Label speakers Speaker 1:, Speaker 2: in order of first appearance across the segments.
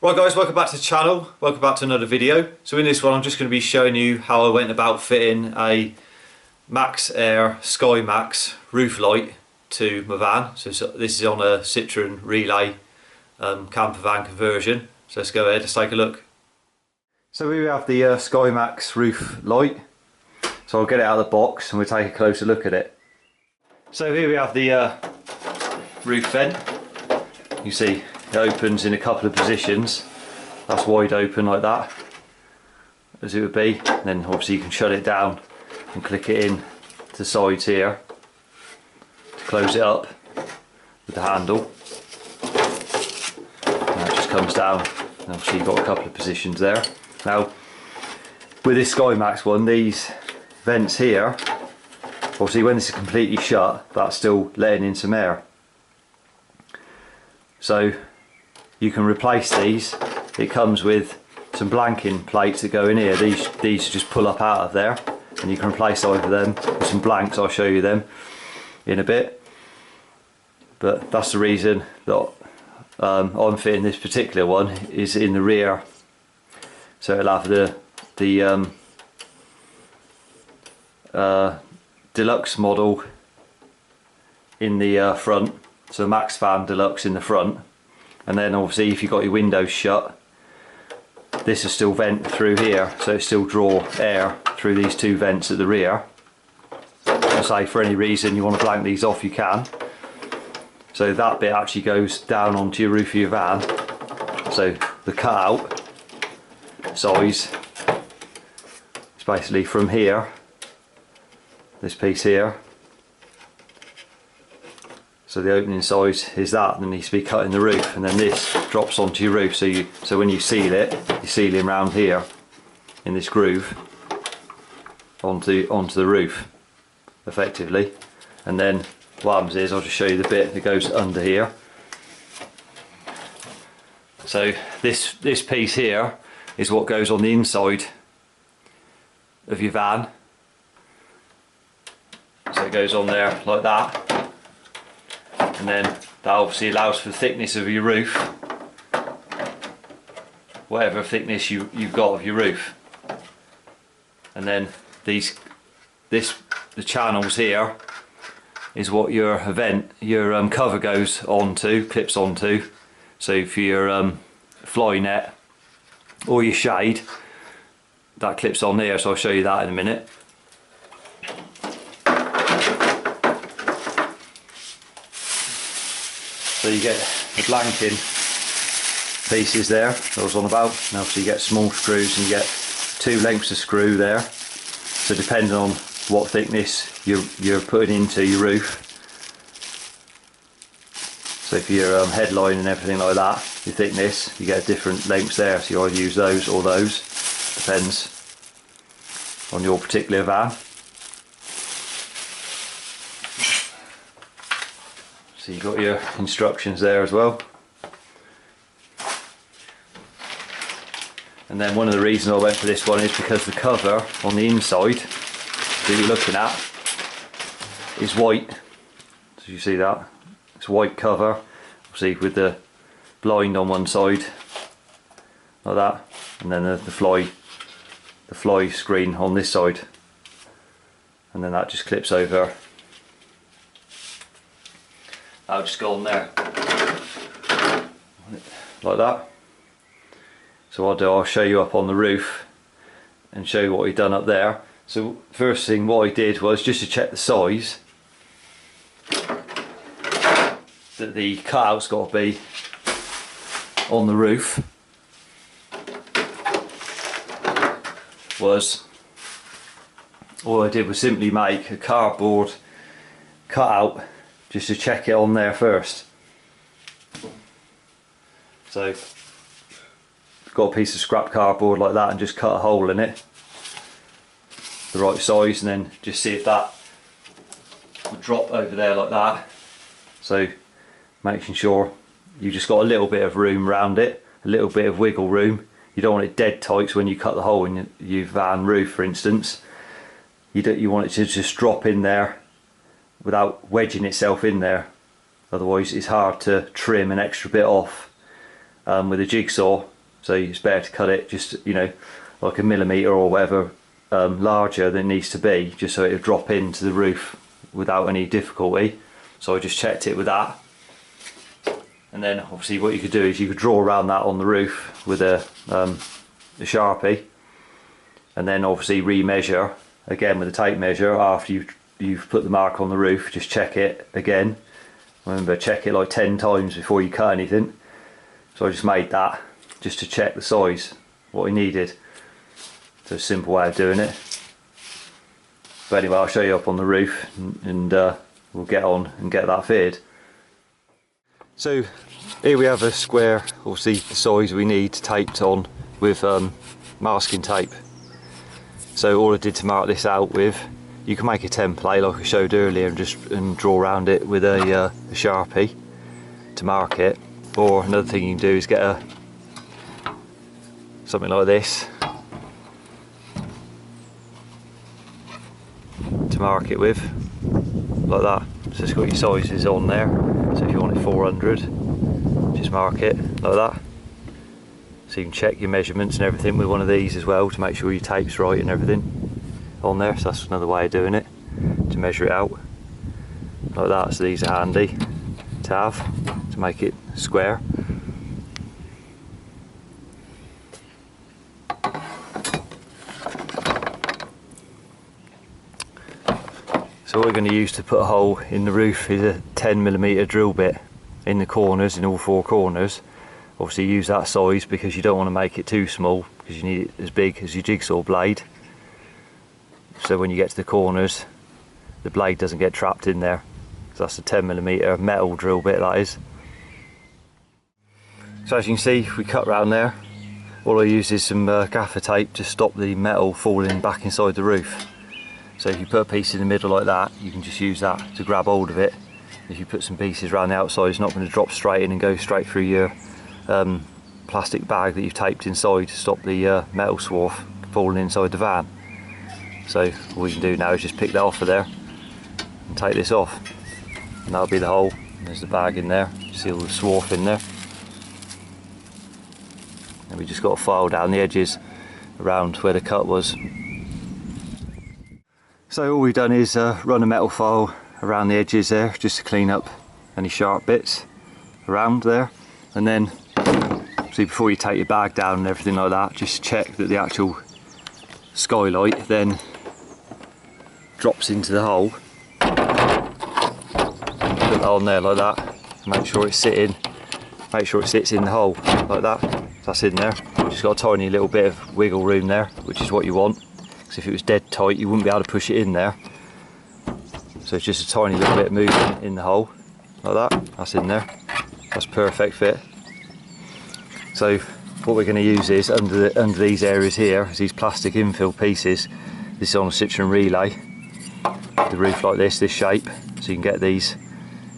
Speaker 1: Right guys, welcome back to the channel, welcome back to another video. So in this one I'm just going to be showing you how I went about fitting a MaxxAir SkyMaxx roof light to my van. So this is on a Citroen Relay Campervan Conversion. So let's go ahead, let's take a look. So here we have the SkyMaxx roof light. So I'll get it out of the box and we'll take a closer look at it. So here we have the roof vent. You see it opens in a couple of positions. That's wide open like that, as it would be. And then obviously you can shut it down and click it in to the sides here to close it up with the handle. And it just comes down. And obviously you've got a couple of positions there. Now with this SkyMaxx one, these vents here, obviously when this is completely shut, that's still letting in some air. So you can replace these. It comes with some blanking plates that go in here. These just pull up out of there, and you can replace either them with some blanks. I'll show you them in a bit. But that's the reason that I'm fitting this particular one is in the rear. So it'll have the deluxe model in the front. So Max Fan Deluxe in the front. And then obviously if you've got your windows shut, this will still vent through here, so it still draw air through these two vents at the rear. I say for any reason you want to blank these off, you can. So that bit actually goes down onto your roof of your van. So the cutout size is basically from here, this piece here. So the opening size is that, and it needs to be cut in the roof, and then this drops onto your roof. So when you seal it, you're sealing round here in this groove onto the roof, effectively. And then what happens is, I'll just show you the bit that goes under here. So this piece here is what goes on the inside of your van. So it goes on there like that. And then that obviously allows for the thickness of your roof, whatever thickness you've got of your roof. And then the channels here is what your cover goes onto, clips onto. So for your fly net or your shade, that clips on there. So I'll show you that in a minute. So you get the blanking pieces there that I was on about. Now so you get small screws and you get two lengths of screw there. So depending on what thickness you're putting into your roof. So for your headline and everything like that, your thickness, you get different lengths there. So you either use those or those. Depends on your particular van. So you've got your instructions there as well. And then one of the reasons I went for this one is because the cover on the inside that you're looking at is white. So you see that? It's white cover, obviously with the blind on one side, like that, and then the fly screen on this side. And then that just clips over. I'll just go on there like that. So what I'll do, I'll show you up on the roof and show you what we've done up there. So first thing what I did was just to check the size, that the cutout's got to be on the roof. All I did was simply make a cardboard cutout just to check it on there first. So got a piece of scrap cardboard like that and just cut a hole in it the right size, and then just see if that would drop over there like that. So making sure you just got a little bit of room around it, a little bit of wiggle room. You don't want it dead tight, so when you cut the hole in your van roof for instance, you want it to just drop in there without wedging itself in there. Otherwise it's hard to trim an extra bit off with a jigsaw, so it's better to cut it just, you know, like a millimetre or whatever larger than it needs to be, just so it'll drop into the roof without any difficulty. So I just checked it with that, and then obviously what you could do is you could draw around that on the roof with a Sharpie, and then obviously remeasure again with a tape measure after you've put the mark on the roof. Just check it again. Remember, check it like 10 times before you cut anything. So I just made that just to check the size, what we needed. So a simple way of doing it. But anyway, I'll show you up on the roof, and we'll get on and get that fitted. So here we have a square, obviously the size we need, taped on with masking tape. So all I did to mark this out with, you can make a template like I showed earlier and draw around it with a Sharpie to mark it. Or another thing you can do is get something like this to mark it with, like that. So it's got your sizes on there. So if you want it 400, just mark it like that. So you can check your measurements and everything with one of these as well to make sure your tape's right and everything on there. So that's another way of doing it, to measure it out like that. So these are handy to have to make it square. So what we're going to use to put a hole in the roof is a 10mm drill bit in the corners, in all 4 corners. Obviously use that size because you don't want to make it too small, because you need it as big as your jigsaw blade. So when you get to the corners, the blade doesn't get trapped in there. So that's a 10mm metal drill bit, that is. So as you can see, we cut round there. All I use is some gaffer tape to stop the metal falling back inside the roof. So if you put a piece in the middle like that, you can just use that to grab hold of it. If you put some pieces around the outside, it's not going to drop straight in and go straight through your plastic bag that you've taped inside to stop the metal swarf falling inside the van. So all you can do now is just pick that off of there and take this off, and that'll be the hole. There's the bag in there, you see all the swarf in there, and we just got to file down the edges around where the cut was. So all we've done is run a metal file around the edges there, just to clean up any sharp bits around there. And then, see, before you take your bag down and everything like that, just check that the actual skylight then drops into the hole. Put that on there like that. Make sure it's sitting. Make sure it sits in the hole like that. That's in there. Just got a tiny little bit of wiggle room there, which is what you want. Because if it was dead tight, you wouldn't be able to push it in there. So it's just a tiny little bit of movement in the hole like that. That's in there. That's perfect fit. So what we're going to use is under these areas here, is these plastic infill pieces. This is on a Citroen Relay. The roof like this shape, so you can get these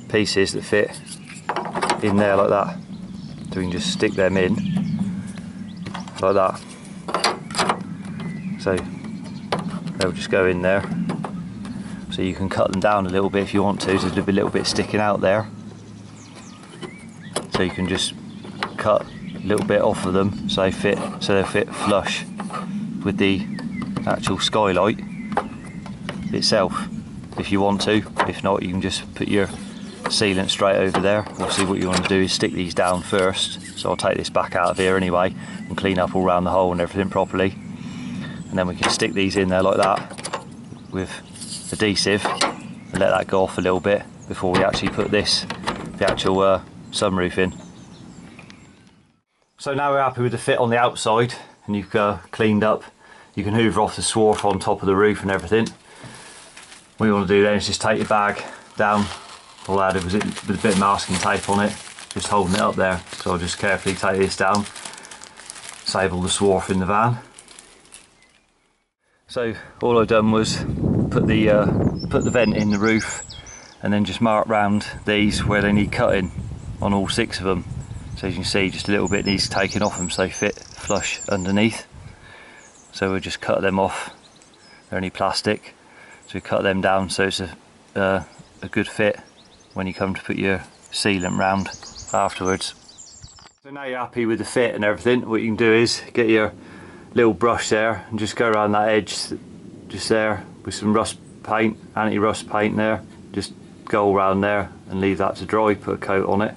Speaker 1: pieces that fit in there like that. So we can just stick them in like that. So they'll just go in there. So you can cut them down a little bit if you want to, so there's a little bit sticking out there. So you can just cut a little bit off of them so they'll fit flush with the actual skylight itself if you want to. If not, you can just put your sealant straight over there. Obviously what you want to do is stick these down first. So I'll take this back out of here anyway and clean up all around the hole and everything properly. And then we can stick these in there like that with adhesive and let that go off a little bit before we actually put the actual sunroof in. So now we're happy with the fit on the outside, and you've cleaned up. You can hoover off the swarf on top of the roof and everything. What you want to do then is just take your bag down. All I added was it with a bit of masking tape on it, just holding it up there. So I'll just carefully take this down, save all the swarf in the van. So all I've done was put the vent in the roof, and then just mark round these where they need cutting on all 6 of them. So as you can see, just a little bit needs taking off them so they fit flush underneath. So we'll just cut them off. They're only plastic, so we cut them down so it's a good fit when you come to put your sealant round afterwards. So now you're happy with the fit and everything, what you can do is get your little brush there and just go around that edge just there with some rust paint, anti-rust paint there. Just go around there and leave that to dry, put a coat on it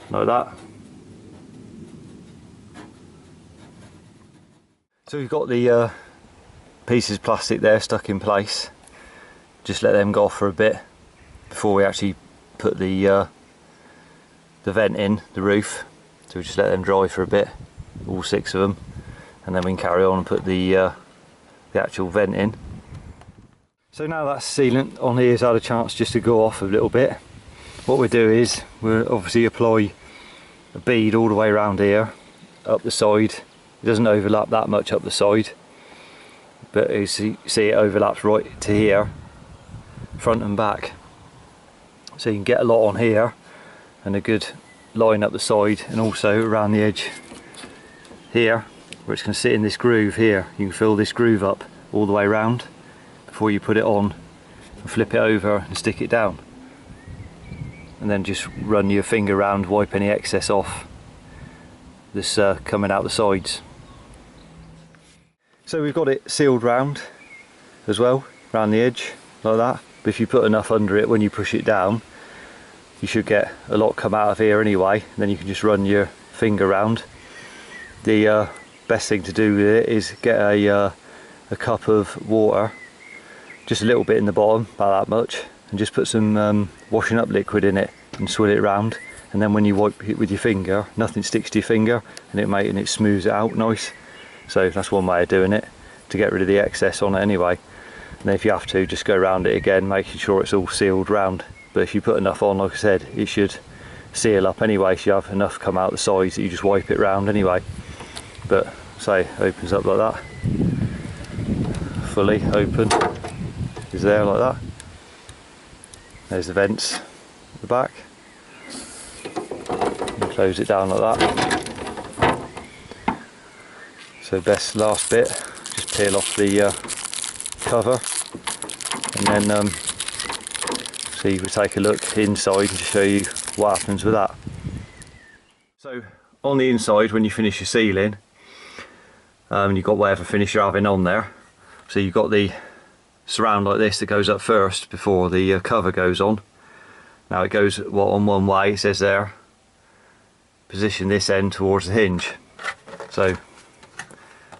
Speaker 1: like that. So we've got the pieces of plastic there stuck in place. Just let them go off for a bit before we actually put the vent in the roof. So we just let them dry for a bit, all 6 of them, and then we can carry on and put the actual vent in. So now that sealant on here has had a chance just to go off a little bit. What we do is we'll obviously apply a bead all the way around here, up the side. It doesn't overlap that much up the side, but you see it overlaps right to here, front and back. So you can get a lot on here and a good line up the side, and also around the edge here where it's going to sit in this groove here. You can fill this groove up all the way around before you put it on and flip it over and stick it down, and then just run your finger around, wipe any excess off this coming out the sides. So we've got it sealed round as well, around the edge like that, but if you put enough under it, when you push it down you should get a lot come out of here anyway, and then you can just run your finger round. The best thing to do with it is get a cup of water, just a little bit in the bottom, about that much, and just put some washing up liquid in it and swirl it around, and then when you wipe it with your finger, nothing sticks to your finger, and it smooths it out nice. So that's one way of doing it, to get rid of the excess on it anyway. And then if you have to, just go around it again, making sure it's all sealed round. But if you put enough on, like I said, it should seal up anyway, so you have enough come out the sides that you just wipe it round anyway. But say opens up like that, fully open is there like that. There's the vents at the back, and close it down like that. So last bit, just peel off the cover, and then so you would take a look inside to show you what happens with that. So on the inside, when you finish your sealing, you've got whatever finish you're having on there. So you've got the surround like this that goes up first before the cover goes on. Now it goes on one way, it says there, position this end towards the hinge. So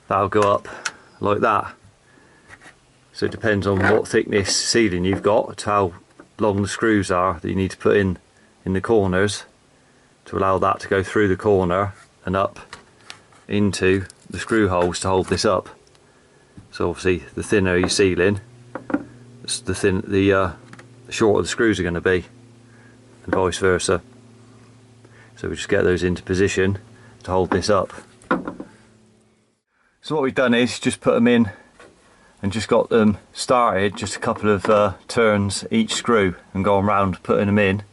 Speaker 1: that'll go up like that. So it depends on what thickness sealing you've got, to how long the screws are that you need to put in the corners to allow that to go through the corner and up into the screw holes to hold this up. So obviously the thinner your sealing, the shorter the screws are going to be, and vice versa. So we just get those into position to hold this up. So what we've done is just put them in and just got them started, just a couple of turns each screw, and going around putting them in.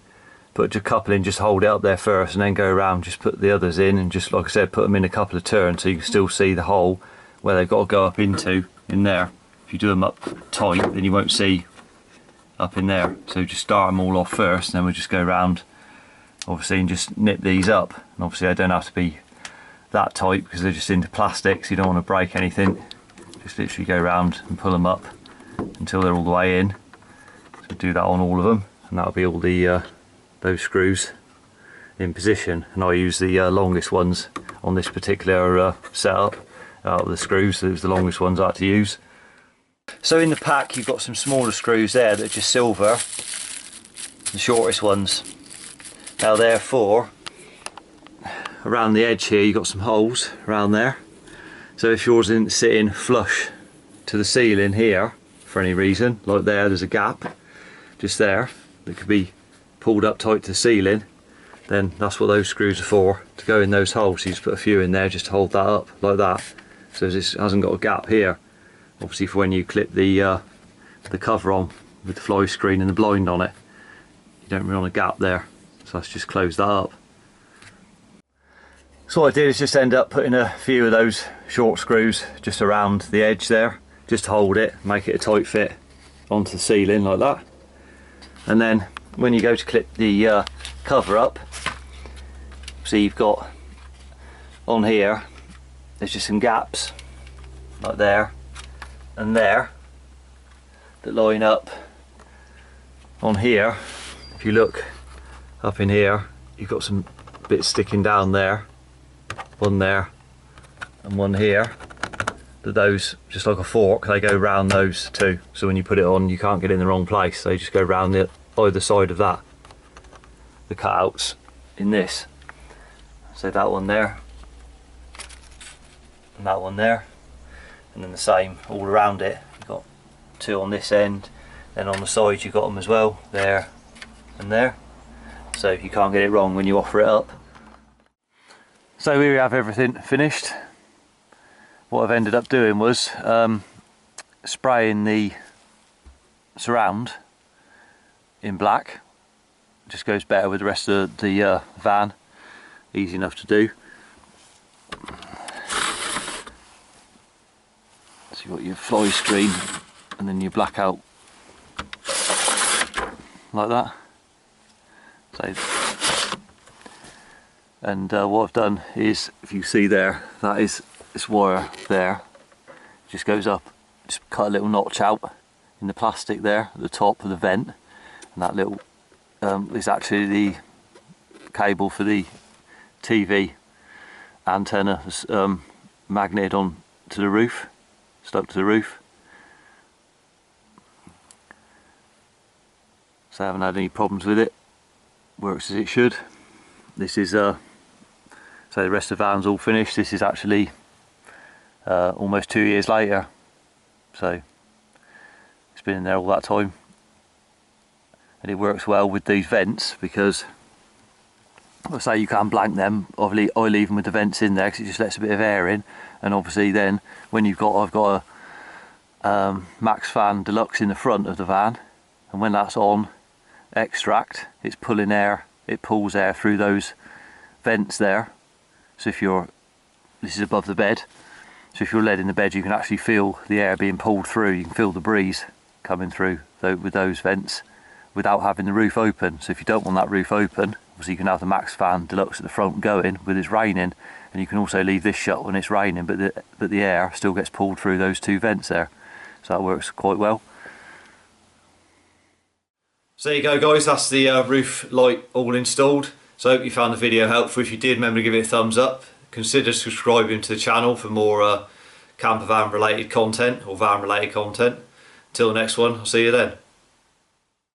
Speaker 1: Put a couple in, just hold it up there first, and then go around, just put the others in, and just like I said, put them in a couple of turns so you can still see the hole where they've got to go up into in there. If you do them up tight, then you won't see up in there. So just start them all off first, and then we'll just go around obviously and just nip these up. And obviously they don't have to be that tight because they're just into plastic, so you don't want to break anything. Just literally go around and pull them up until they're all the way in. So do that on all of them, and that'll be all the those screws in position. And I use the longest ones on this particular setup out of the screws. Those are the longest ones I had to use. So in the pack you've got some smaller screws there that are just silver, the shortest ones. Now therefore, around the edge here you've got some holes around there. So if yours isn't sitting flush to the ceiling here for any reason, like there's a gap just there that could be pulled up tight to the ceiling, then that's what those screws are for, to go in those holes. So you just put a few in there just to hold that up like that, so this hasn't got a gap here. Obviously for when you clip the cover on with the fly screen and the blind on it, you don't really want a gap there, so let's just close that up. So what I did is just end up putting a few of those short screws just around the edge there, just to hold it, make it a tight fit onto the ceiling like that. And then when you go to clip the cover up,
Speaker 2: obviously you've got on here, there's just some gaps like there and there that line up on here. If you look up in here, you've got some bits sticking down there, one there and one here. Those, just like a fork, they go round those two, so when you put it on you can't get in the wrong place. They just go round the either side of that, the cutouts in this. So that one there and that one there, and then the same all around it. You've got two on this end, then on the sides you've got them as well, there and there, so you can't get it wrong when you offer it up. So here we have everything finished. What I've ended up doing was spraying the surround in black. Just goes better with the rest of the van, easy enough to do. So you've got your fly screen and then your blackout like that. So, and what I've done is, if you see there, that is this wire there, just goes up, just cut a little notch out in the plastic there at the top of the vent, and that little is actually the cable for the TV antenna, magneted on to the roof, stuck to the roof. So I haven't had any problems with it, works as it should. This is so the rest of the van's all finished. This is actually almost 2 years later, so it's been in there all that time, and it works well with these vents because, I say, you can blank them. Obviously I leave them with the vents in there because it just lets a bit of air in, and obviously then when I've got a Max fan Deluxe in the front of the van, and when that's on extract, it's pulling air, it pulls air through those vents there. So if this is above the bed, so if you're laid in the bed you can actually feel the air being pulled through, you can feel the breeze coming through with those vents without having the roof open. So if you don't want that roof open, obviously you can have the Max fan Deluxe at the front going with it's raining, and you can also leave this shut when it's raining, but the air still gets pulled through those two vents there. So that works quite well.
Speaker 1: So there you go guys, that's the roof light all installed. So I hope you found the video helpful. If you did, remember to give it a thumbs up. Consider subscribing to the channel for more camper van related content or van related content. Until the next one, I'll see you then.